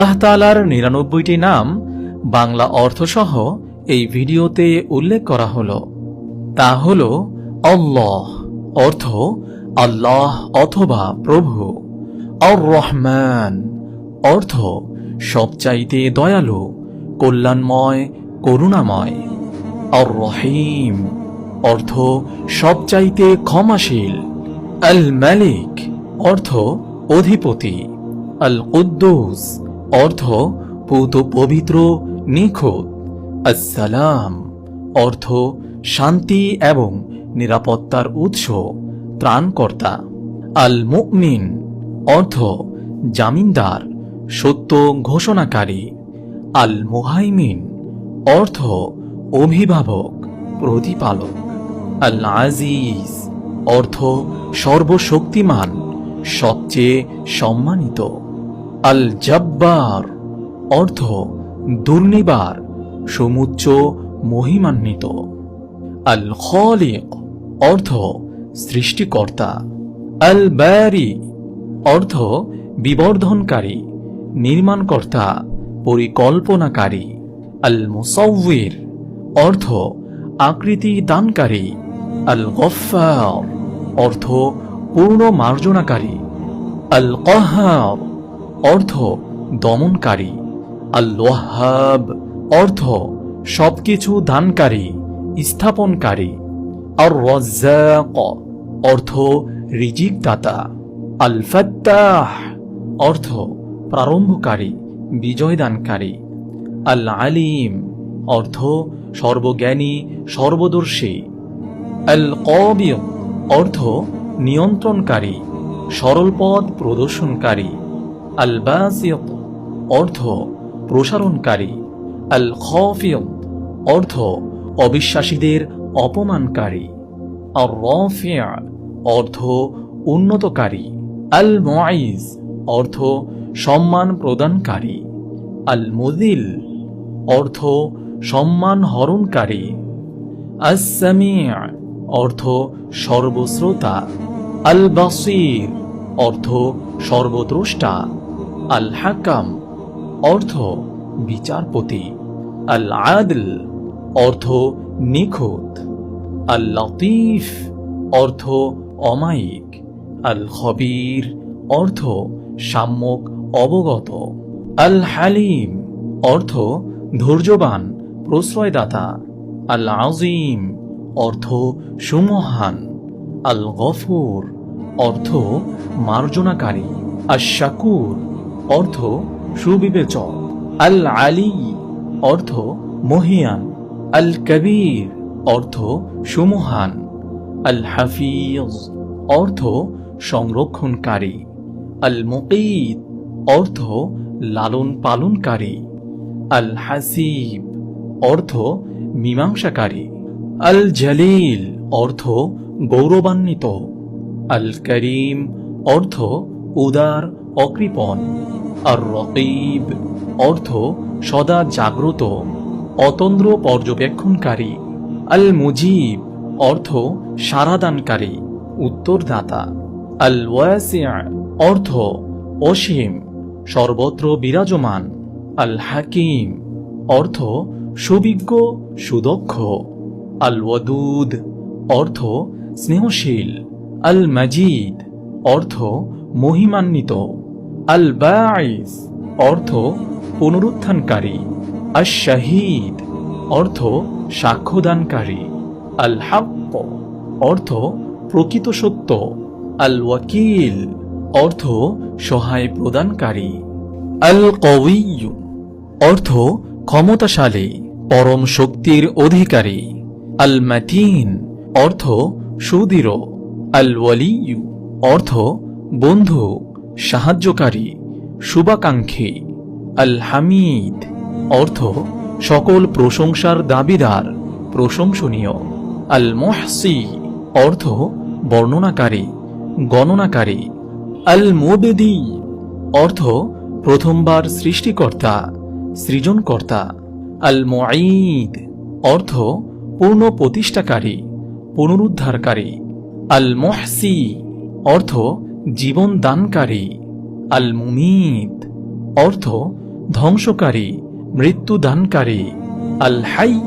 আল্লাহ তাআলার ৯৯টি নাম বাংলা অর্থসহ এই ভিডিওতে উল্লেখ করা হলো। তা হল আল্লাহ অর্থ আল্লাহ অথবা প্রভু, আর রহমান অর্থ সবচাইতে দয়ালু, কল্যাণময়, করুণাময়, আর রহিম অর্থ সবচাইতে ক্ষমাশীল, আল মালিক অর্থ অধিপতি, আল কুদ্দুস অর্থ পূত পবিত্র, নিখুঁত, আসসালাম অর্থ শান্তি এবং নিরাপত্তার উৎস, ত্রাণকর্তা, আল মুমিন অর্থ জামিনদার, সত্য ঘোষণাকারী, আল মুহাইমিন অর্থ অভিভাবক, প্রতিপালক, আল আজিজ অর্থ সর্বশক্তিমান, সবচেয়ে সম্মানিত, আল জব্বার অর্থ দুর্নিবার, সমুচ্চ মহিমান্বিত, আল খালিক অর্থ সৃষ্টিকর্তা, আল বারি অর্থ বিবর্ধনকারী, নির্মাণকর্তা, পরিকল্পনাকারী, আল মুসাউয়ির অর্থ আকৃতি দানকারী, আল গফফার অর্থ পূর্ণ মার্জনাকারী, আল কাহ্হার অর্থ দমনকারী, আল ওয়াহ্হাব অর্থ সবকিছু দানকারী, স্থাপনকারী, আর রাজ্জাক অর্থ রিজিক দাতা, আল ফাত্তাহ অর্থ প্রারম্ভকারী, বিজয়দানকারী, আল আলিম অর্থ সর্বজ্ঞানী, সর্বদর্শী, আল কাবিদ অর্থ নিয়ন্ত্রণকারী, সরল পথ প্রদর্শনকারী, আল বাসিত অর্থ প্রসারণকারী, আল খাফিদ অর্থ অবিশ্বাসীদের অপমানকারী, আর রাফি' অর্থ উন্নতকারী, আল মুঈজ অর্থ সম্মান প্রদানকারী, আল মুযিল অর্থ সম্মান হরণকারী, আস-সামি' অর্থ সর্বশ্রোতা, আল বাসীর অর্থ সর্বদ্রষ্টা, আল হাকাম অর্থ বিচারপতি, আল আদল অর্থ নিখুঁত, আল লতীফ অর্থ অমায়িক, আল খবীর অর্থ সম্যক অবগত, আল হালিম অর্থ ধৈর্যবান, প্রশ্রয়দাতা, আল আযীম অর্থ সুমহান, আল গফুর অর্থ মার্জনাকারী, আশ শাকুর অর্থ সুবিবেচক, আল আলী অর্থ মহিয়ান, আল কবীর অর্থ সুমহান, আল হাফিজ অর্থ সংরক্ষণকারী, আল মুকীত অর্থ লালন পালনকারী, আল হাসিব অর্থ মীমাংসাকারী, আল জলিল অর্থ গৌরবান্বিত, আল করিম অর্থ উদার, অকৃপণ, আর রকিব অর্থ সদা জাগ্রত, অতন্দ্র পর্যবেক্ষণকারী, আল মুজিব অর্থ সারাদানকারী, উত্তরদাতা, আল ওয়াসি' অর্থ অসীম, সর্বত্র বিরাজমান, আল হাকিম অর্থ সুবিজ্ঞ, সুদক্ষ, আল ওয়াদুদ অর্থ স্নেহশীল, আল মাজিদ অর্থ মহিমান্বিত, আল বাঈস অর্থ পুনরুত্থানকারী, আশ শাহীদ অর্থ সাক্ষ্যদানকারী, আল হাক্ক অর্থ প্রকৃত সত্য, আল ওয়াকিল অর্থ সহায় প্রদানকারী, আল কওয়িয়্যু অর্থ ক্ষমতাশালী, পরম শক্তির অধিকারী, আল মাতিন অর্থ সুদৃঢ়, আল ওয়ালিয়্যু অর্থ বন্ধু, সাহায্যকারী, শুভাকাঙ্ক্ষী, আল হামিদ অর্থ সকল প্রশংসার দাবিদার, প্রশংসনীয়, আল মুহসি অর্থ বর্ণনাকারী, গণনাকারী, আল মুবদি অর্থ প্রথমবার সৃষ্টিকর্তা, সৃজনকর্তা, আল মুঈদ অর্থ পূর্ণ প্রতিষ্ঠাকারী, পুনরুদ্ধারকারী, আল মুহসি অর্থ জীবন দানকারী, আল মুমিত অর্থ ধ্বংসকারী, মৃত্যুদানকারী। আল হাই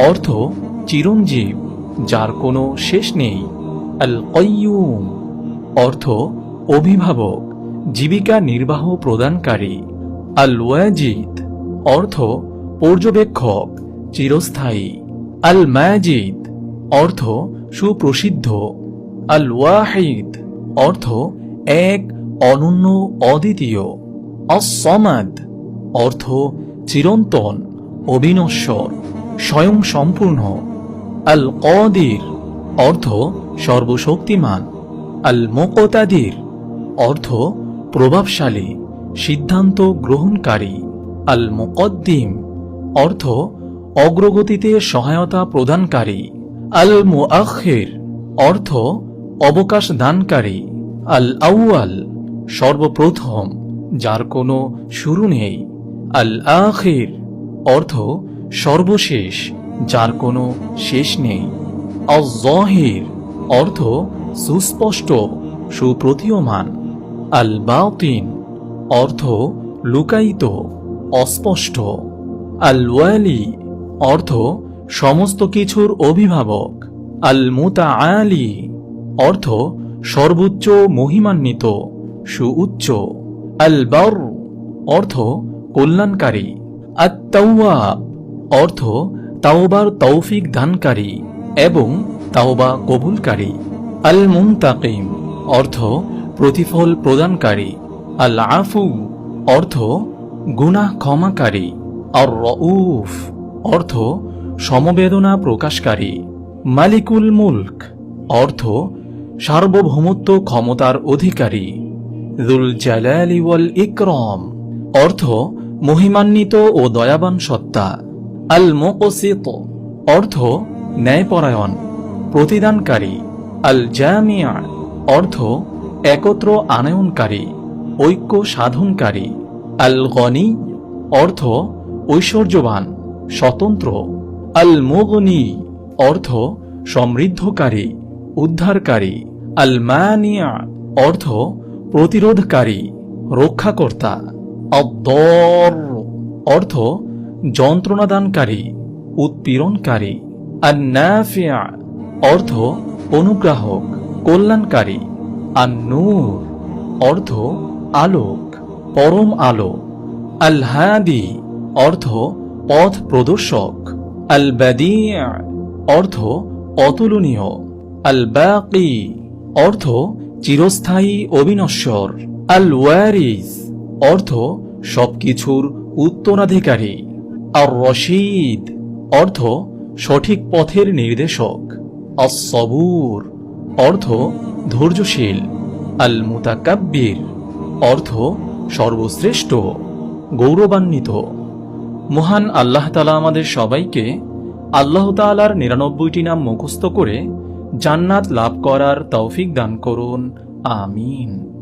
অর্থ চিরঞ্জীব, যার কোনো শেষ নেই। আল কাইয়ুম অর্থ অভিভাবক, জীবিকা নির্বাহ প্রদানকারী। আল ওয়াজিদ অর্থ পর্যবেক্ষক, চিরস্থায়ী। আল মাজিদ অর্থ সুপ্রসিদ্ধ। আল ওয়াহিদ অর্থ এক, অনন্য, অদ্বিতীয়। আস-সামাদ অর্থ চিরন্তন, অবিনশ্বর, স্বয়ং সম্পূর্ণ। আল কাদির অর্থ সর্বশক্তিমান। আল মুকতাদির অর্থ প্রভাবশালী, সিদ্ধান্ত গ্রহণকারী। আল মুকদ্দিম অর্থ অগ্রগতিতে সহায়তা প্রদানকারী। আল মুআখির অর্থ অবকাশ দানকারী। আল আউয়াল সর্বপ্রথম, যার কোনো শুরু নেই। আল আখির অর্থ সর্বশেষ, যার কোনো শেষ নেই। আল যাহির অর্থ সুস্পষ্ট, সুপ্রতীয়মান। আল বাতিন অর্থ লুকায়িত, অস্পষ্ট। আল ওয়ালি অর্থ সমস্ত কিছুর অভিভাবক। আল মুতাআলি অর্থ সর্বোচ্চ, মহিমান্বিত, সুউচ্চ। আল বার অর্থ কল্যাণকারী। আত-তাওয়াব অর্থ তাওবার তৌফিক দানকারী এবং তাওবা কবুলকারী। আল মুনতাকিম অর্থ প্রতিফল প্রদানকারী। আল আফু অর্থ গুনাহ ক্ষমাকারী। আর রউফ অর্থ সমবেদনা প্রকাশকারী। মালিকুল মুলক অর্থ সার্বভৌমত্ব ক্ষমতার অধিকারী। যুল জালালি ওয়াল ইকরাম অর্থ মহিমান্বিত ও দয়াবান সত্তা। আল মুকসিত অর্থ ন্যায়পরায়ণ, প্রতিদানকারী। আল জামিয়া অর্থ একত্র আনয়নকারী, ঐক্য সাধনকারী। আল গনি অর্থ ঐশ্বর্যবান, স্বতন্ত্র। আল মুগনি অর্থ সমৃদ্ধকারী, উদ্ধারকারী। আল মানিয়া অর্থ প্রতিরোধকারী, রক্ষাকর্তা। আদ-দার অর্থ যন্ত্রণাদানকারী, উৎপীড়নকারী। আন-নাফিয়া অর্থ অনুগ্রাহক, কল্যাণকারী। আন-নূর অর্থ আলোক, পরম আলো। আল হাদি অর্থ পথ প্রদর্শক। আল বাদিয়া অর্থ অতুলনীয়। আল বাকি অর্থ চিরস্থায়ী, অবিনশ্বর। আল ওয়ারিস অর্থ সবকিছুর উত্তরাধিকারী। আর রশিদ অর্থ সঠিক পথের নির্দেশক। আস-সবুর অর্থ ধৈর্যশীল। আল মুতাকাব্বির অর্থ সর্বশ্রেষ্ঠ, গৌরবান্বিত। মহান আল্লাহ তাআলা আমাদের সবাইকে আল্লাহ তাআলার ৯৯টি নাম মুখস্থ করে জান্নাত লাভ করার তৌফিক দান করুন। আমিন।